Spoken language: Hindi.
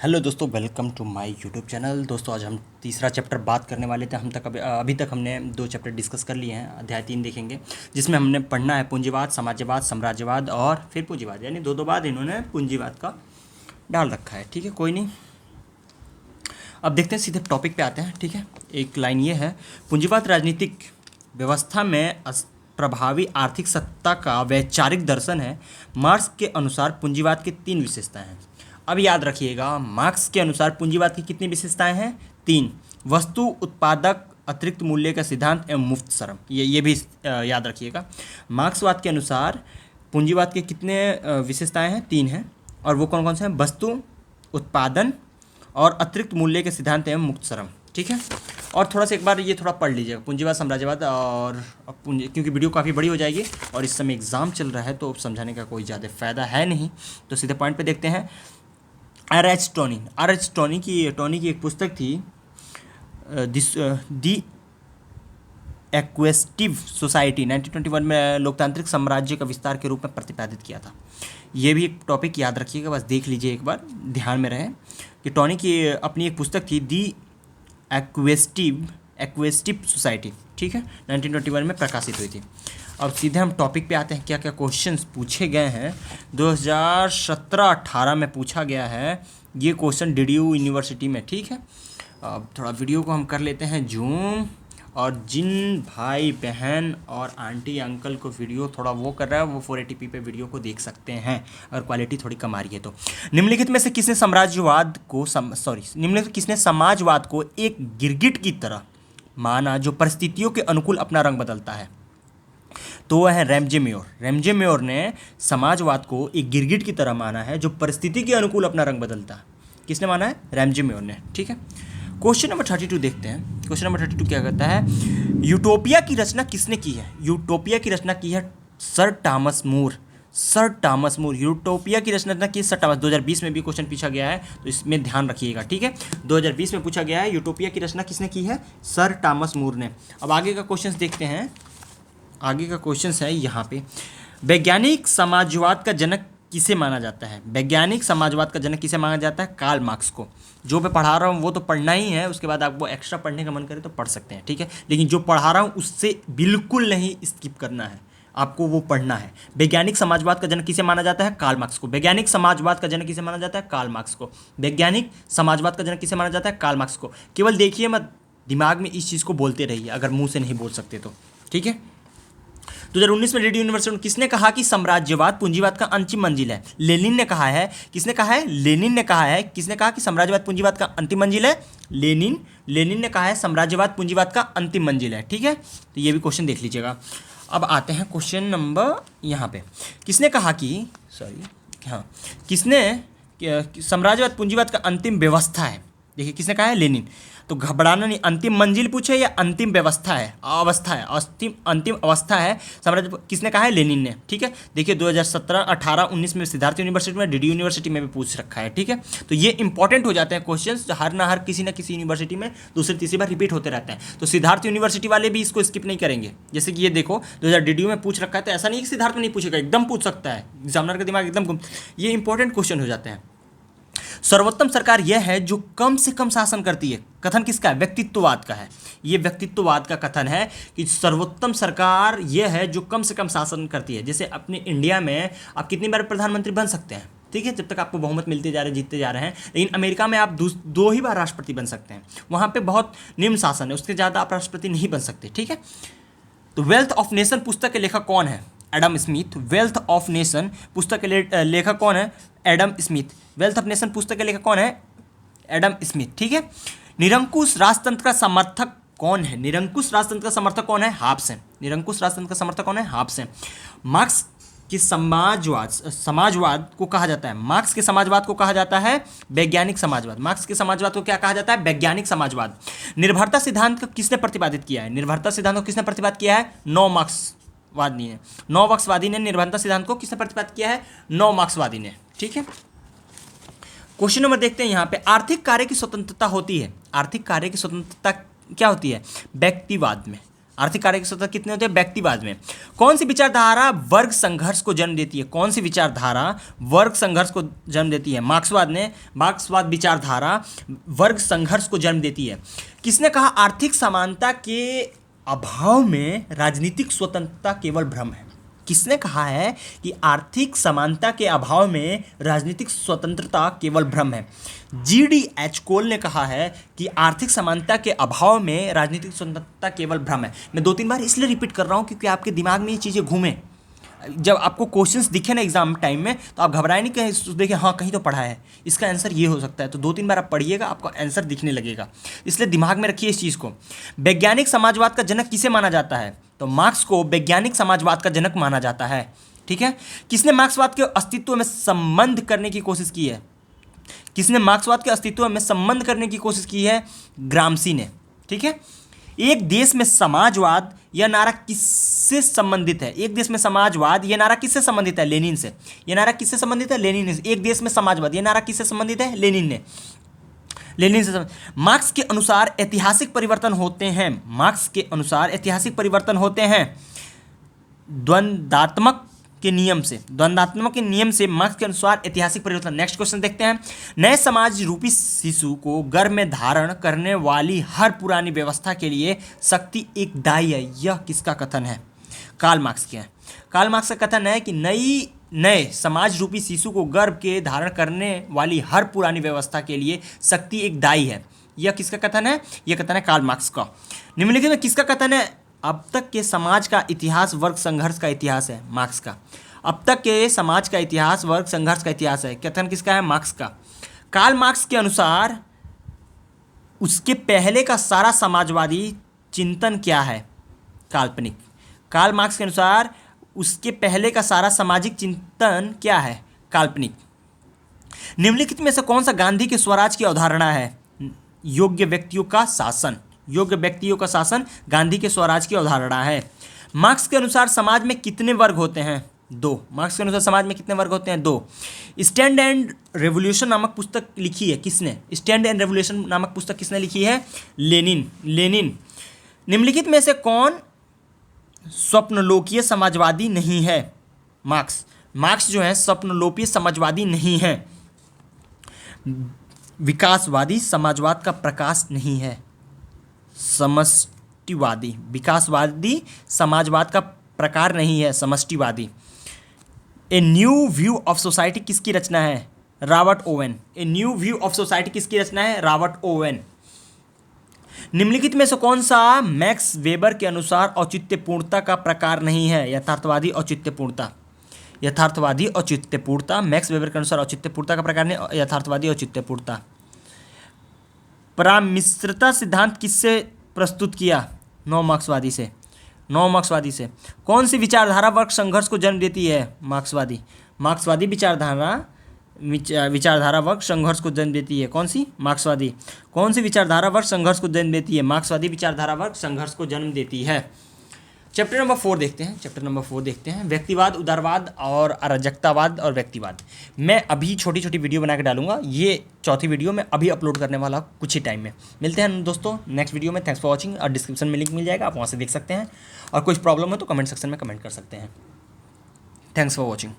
हेलो दोस्तों, welcome to my YouTube channel. दोस्तों आज हम तीसरा चैप्टर बात करने वाले थे। अभी तक हमने 2 चैप्टर डिस्कस कर लिए हैं। अध्याय 3 देखेंगे जिसमें हमने पढ़ना है पूंजीवाद, समाजवाद, साम्राज्यवाद और फिर पूंजीवाद, यानी दो बार इन्होंने पूंजीवाद का डाल रखा है। ठीक है, कोई नहीं। अब देखते हैं, सीधे टॉपिक पे आते हैं। ठीक है, एक लाइन ये है, पूंजीवाद राजनीतिक व्यवस्था में प्रभावी आर्थिक सत्ता का वैचारिक दर्शन है। मार्क्स के अनुसार पूंजीवाद की 3 विशेषताएं हैं। अब याद रखिएगा, मार्क्स के अनुसार पूंजीवाद की कितनी विशेषताएं हैं? 3। वस्तु उत्पादक, अतिरिक्त मूल्य का सिद्धांत एवं मुफ्त श्रम। ये भी याद रखिएगा। मार्क्सवाद के अनुसार पूंजीवाद के कितने विशेषताएं हैं? 3 हैं। और वो कौन कौन से हैं? वस्तु उत्पादन और अतिरिक्त मूल्य के सिद्धांत एवं मुक्त श्रम। ठीक है, और थोड़ा सा एक बार ये थोड़ा पढ़ लीजिएगा, पूंजीवाद, साम्राज्यवाद और क्योंकि वीडियो काफ़ी बड़ी हो जाएगी और इस समय एग्ज़ाम चल रहा है तो समझाने का कोई ज़्यादा फ़ायदा है नहीं। तो सीधे पॉइंट पे देखते हैं। आर एच टोनी की एक पुस्तक थी, दी एक्वेस्टिव सोसाइटी, 1921 में लोकतांत्रिक साम्राज्य का विस्तार के रूप में प्रतिपादित किया था। ये भी एक टॉपिक याद रखिएगा, बस देख लीजिए एक बार, ध्यान में रहे कि टोनी की अपनी एक पुस्तक थी, दी एक्वेस्टिव सोसाइटी। ठीक है, 1921 में प्रकाशित हुई थी। अब सीधे हम टॉपिक पे आते हैं, क्या क्या क्वेश्चंस पूछे गए हैं। 2017-18 में पूछा गया है ये क्वेश्चन DDU यूनिवर्सिटी में। ठीक है, अब थोड़ा वीडियो को हम कर लेते हैं जूम, और जिन भाई बहन और आंटी अंकल को वीडियो थोड़ा वो कर रहा है वो 480p पे वीडियो को देख सकते हैं अगर क्वालिटी थोड़ी कम आ रही है तो। निम्नलिखित में से किसने समाजवाद को एक गिरगिट की तरह माना जो परिस्थितियों के अनुकूल अपना रंग बदलता है? तो वह है रैमजे मेयोर ने समाजवाद को एक गिरगिट की तरह माना है जो परिस्थिति के अनुकूल अपना रंग बदलता है। किसने माना है? रैमजे मेयोर ने। ठीक है, क्वेश्चन नंबर 32 देखते हैं। क्वेश्चन नंबर 32 क्या कहता है? यूटोपिया की रचना किसने की है? यूटोपिया की रचना की है सर टॉमस मूर। यूटोपिया की रचना की सर टॉमस। 2020 में भी क्वेश्चन पूछा गया है तो इसमें ध्यान रखिएगा। ठीक है, 2020 में पूछा गया है, यूटोपिया की रचना किसने की है? सर टॉमस मूर ने। अब आगे का क्वेश्चन देखते हैं। आगे का क्वेश्चन है यहाँ पे, वैज्ञानिक समाजवाद का जनक किसे माना जाता है? वैज्ञानिक समाजवाद का जनक किसे माना जाता है? कार्ल मार्क्स को। जो मैं पढ़ा रहा हूँ वो तो पढ़ना ही है, उसके बाद आपको एक्स्ट्रा पढ़ने का मन करे तो पढ़ सकते हैं। ठीक है, लेकिन जो पढ़ा रहा हूँ उससे बिल्कुल नहीं स्किप करना है, आपको वो पढ़ना है। वैज्ञानिक समाजवाद का जनक किसे माना जाता है? कार्ल मार्क्स को। वैज्ञानिक समाजवाद का जनक किसे माना जाता है? कार्ल मार्क्स को। वैज्ञानिक समाजवाद का जनक किसे माना जाता है? कार्ल मार्क्स को। केवल देखिए मत, दिमाग में इस चीज़ को बोलते रहिए अगर मुँह से नहीं बोल सकते तो। ठीक है, 2019 में DDU यूनिवर्सिटी में किसने कहा कि साम्राज्यवाद पूंजीवाद का अंतिम मंजिल है? लेनिन ने कहा है। किसने कहा है? लेनिन ने कहा है। किसने कहा कि साम्राज्यवाद पूंजीवाद का अंतिम मंजिल है? लेनिन ने कहा है साम्राज्यवाद पूंजीवाद का अंतिम मंजिल है। ठीक है, तो ये भी क्वेश्चन देख लीजिएगा। अब आते हैं क्वेश्चन नंबर यहाँ पे, किसने कहा कि किसने साम्राज्यवाद पूंजीवाद का अंतिम व्यवस्था है? देखिए किसने कहा है? लेनिन। तो घबराना नहीं, अंतिम मंजिल पूछे या अंतिम व्यवस्था है? अंतिम अवस्था है साम्राज्य। किसने कहा है? लेनिन ने। ठीक है, देखिए 2017, 18, 19 में सिद्धार्थ यूनिवर्सिटी में, DDU यूनिवर्सिटी में भी पूछ रखा है। ठीक है, तो ये इंपॉर्टेंट हो जाते हैं क्वेश्चंस, हर किसी ना किसी यूनिवर्सिटी में दूसरी तीसरी बार रिपीट होते रहते हैं। तो सिद्धार्थ यूनिवर्सिटी वाले भी इसको स्किप नहीं करेंगे। जैसे कि ये देखो 2000 DDU में पूछ रखा है, तो ऐसा नहीं कि सिद्धार्थ में नहीं पूछेगा, एकदम पूछ सकता है, एग्जामिनर का दिमाग एकदम। ये इंपॉर्टेंट क्वेश्चन हो जाते हैं। सर्वोत्तम सरकार यह है जो कम से कम शासन करती है। कथन किसका है? व्यक्तित्ववाद का है। ये व्यक्तित्ववाद का कथन है कि सर्वोत्तम सरकार यह है जो कम से कम शासन करती है। जैसे अपने इंडिया में आप कितनी बार प्रधानमंत्री बन सकते हैं? ठीक है, जब तक आपको बहुमत मिलते जा रहे, जीतते जा रहे हैं। लेकिन अमेरिका में आप 2 ही बार राष्ट्रपति बन सकते हैं। वहाँ पे बहुत निम्न शासन है, उसके ज़्यादा आप राष्ट्रपति नहीं बन सकते। ठीक है, तो वेल्थ ऑफ नेशन पुस्तक के लेखक कौन है? Adam Smith. Wealth of nation पुस्तक के लेखक कौन है? Adam Smith. Wealth of nation पुस्तक के लेखक कौन है? Adam Smith. ठीक है, निरंकुश राजतंत्र का समर्थक कौन है? निरंकुश राजतंत्र का समर्थक कौन है? हाब्स है। निरंकुश राजतंत्र का समर्थक कौन है? हाब्स है। मार्क्स की समाजवाद को कहा जाता है, मार्क्स के समाजवाद को कहा जाता है वैज्ञानिक समाजवाद। मार्क्स के समाजवाद को क्या कहा जाता है? वैज्ञानिक समाजवाद। निर्भरता सिद्धांत को किसने प्रतिपादित किया है? निर्भरता सिद्धांत को किसने प्रतिपादित किया है? 9 मार्क्सवादी ने। 9 मार्क्सवादी ने निर्भरता सिद्धांत को किसने प्रतिपादित किया है? 9 मार्क्सवादी ने। ठीक है, क्वेश्चन नंबर देखते हैं यहाँ पे, आर्थिक कार्य की स्वतंत्रता होती है। आर्थिक कार्य की स्वतंत्रता क्या होती है? व्यक्तिवाद में। आर्थिक कार्य की स्वतंत्रता कितने होते हैं? व्यक्तिवाद में। कौन सी विचारधारा वर्ग संघर्ष को जन्म देती है? कौन सी विचारधारा वर्ग संघर्ष को जन्म देती है? मार्क्सवाद विचारधारा वर्ग संघर्ष को जन्म देती है। किसने कहा आर्थिक समानता के अभाव में राजनीतिक स्वतंत्रता केवल भ्रम है? किसने कहा है कि आर्थिक समानता के अभाव में राजनीतिक स्वतंत्रता केवल भ्रम है? GDH कोल ने कहा है कि आर्थिक समानता के अभाव में राजनीतिक स्वतंत्रता केवल भ्रम है। मैं 2-3 बार इसलिए रिपीट कर रहा हूँ क्योंकि आपके दिमाग में ये चीज़ें घूमें। जब आपको क्वेश्चंस दिखे ना एग्जाम टाइम में तो आप घबराए नहीं, कहीं देखिए हाँ कहीं तो पढ़ा है, इसका आंसर ये हो सकता है, तो 2-3 बार आप पढ़िएगा, आपको आंसर दिखने लगेगा। इसलिए दिमाग में रखिए इस चीज़ को। वैज्ञानिक समाजवाद का जनक किसे माना जाता है? तो मार्क्स को वैज्ञानिक समाजवाद का जनक माना जाता है। ठीक है। किसने मार्क्सवाद के अस्तित्व में संबंध करने की कोशिश की है? किसने मार्क्सवाद के अस्तित्व में संबंध करने की कोशिश की है? ग्रामसी ने। ठीक है। एक देश में समाजवाद यह नारा किससे संबंधित है? एक देश में समाजवाद यह नारा किससे संबंधित है? लेनिन से। यह नारा किससे संबंधित है? लेनिन से। एक देश में समाजवाद यह नारा किससे संबंधित है? लेनिन से। मार्क्स के अनुसार ऐतिहासिक परिवर्तन होते हैं। मार्क्स के अनुसार ऐतिहासिक परिवर्तन होते हैं द्वंद्वात्मक के नियम से। मार्क्स के अनुसार ऐतिहासिक परिवर्तन। नेक्स्ट क्वेश्चन देखते हैं। नए समाज रूपी शिशु को गर्भ में धारण करने वाली हर पुरानी व्यवस्था के लिए शक्ति एक दायी है। यह किसका कथन है? कार्ल मार्क्स के है। कार्ल मार्क्स का कथन है कि नए समाज रूपी शिशु को गर्भ के धारण करने वाली हर पुरानी व्यवस्था के लिए शक्ति एक दायी है। यह किसका कथन है? यह कथन है कार्ल मार्क्स का। निम्नलिखित में किसका कथन है? अब तक के समाज का इतिहास वर्ग संघर्ष का इतिहास है। मार्क्स का। अब तक के समाज का इतिहास वर्ग संघर्ष का इतिहास है। कथन किसका है? मार्क्स का। कार्ल मार्क्स के अनुसार उसके पहले का सारा समाजवादी चिंतन क्या है? काल्पनिक। कार्ल मार्क्स के अनुसार उसके पहले का सारा सामाजिक चिंतन क्या है? काल्पनिक। निम्नलिखित में से कौन सा गांधी के स्वराज की अवधारणा है? योग्य व्यक्तियों का शासन। योग्य व्यक्तियों का शासन गांधी के स्वराज की अवधारणा है। मार्क्स के अनुसार समाज में कितने वर्ग होते हैं? 2। मार्क्स के अनुसार समाज में कितने वर्ग होते हैं? 2। स्टैंड एंड रेवोल्यूशन नामक पुस्तक लिखी है किसने? स्टैंड एंड रेवोल्यूशन नामक पुस्तक किसने लिखी है? लेनिन। निम्नलिखित में से कौन स्वप्नलोकीय समाजवादी नहीं है? मार्क्स जो है स्वप्नलोकीय समाजवादी नहीं है। विकासवादी समाजवाद का प्रकाश नहीं है। समष्टिवादी। विकासवादी समाजवाद का प्रकार नहीं है, समष्टिवादी। A new view of society किसकी रचना है? Robert Owen. A new view of society किसकी रचना है? Robert Owen. निम्नलिखित में से कौन सा मैक्स वेबर के अनुसार औचित्यपूर्णता का प्रकार नहीं है? यथार्थवादी औचित्यपूर्णता। यथार्थवादी औचित्यपूर्णता। मैक्स वेबर के अनुसार औचित्यपूर्णता का प्रकार नहीं, यथार्थवादी औचित्यपूर्णता। परामिश्रता सिद्धांत किससे प्रस्तुत किया? नौ मार्क्सवादी से। कौन सी विचारधारा वर्ग संघर्ष को जन्म देती है? मार्क्सवादी विचारधारा वर्ग संघर्ष को जन्म देती है। कौन सी? मार्क्सवादी। कौन सी विचारधारा वर्ग संघर्ष को जन्म देती है? मार्क्सवादी विचारधारा वर्ग संघर्ष को जन्म देती है। चैप्टर नंबर 4 देखते हैं। व्यक्तिवाद, उदारवाद और अराजकतावाद और व्यक्तिवाद। मैं अभी छोटी छोटी वीडियो बना के डालूंगा। ये चौथी वीडियो मैं अभी अपलोड करने वाला कुछ ही टाइम में। मिलते हैं दोस्तों नेक्स्ट वीडियो में। Thanks for watching. और डिस्क्रिप्शन में लिंक मिल जाएगा, आप वहाँ से देख सकते हैं। और कुछ प्रॉब्लम है तो कमेंट सेक्शन में कमेंट कर सकते हैं। Thanks for watching.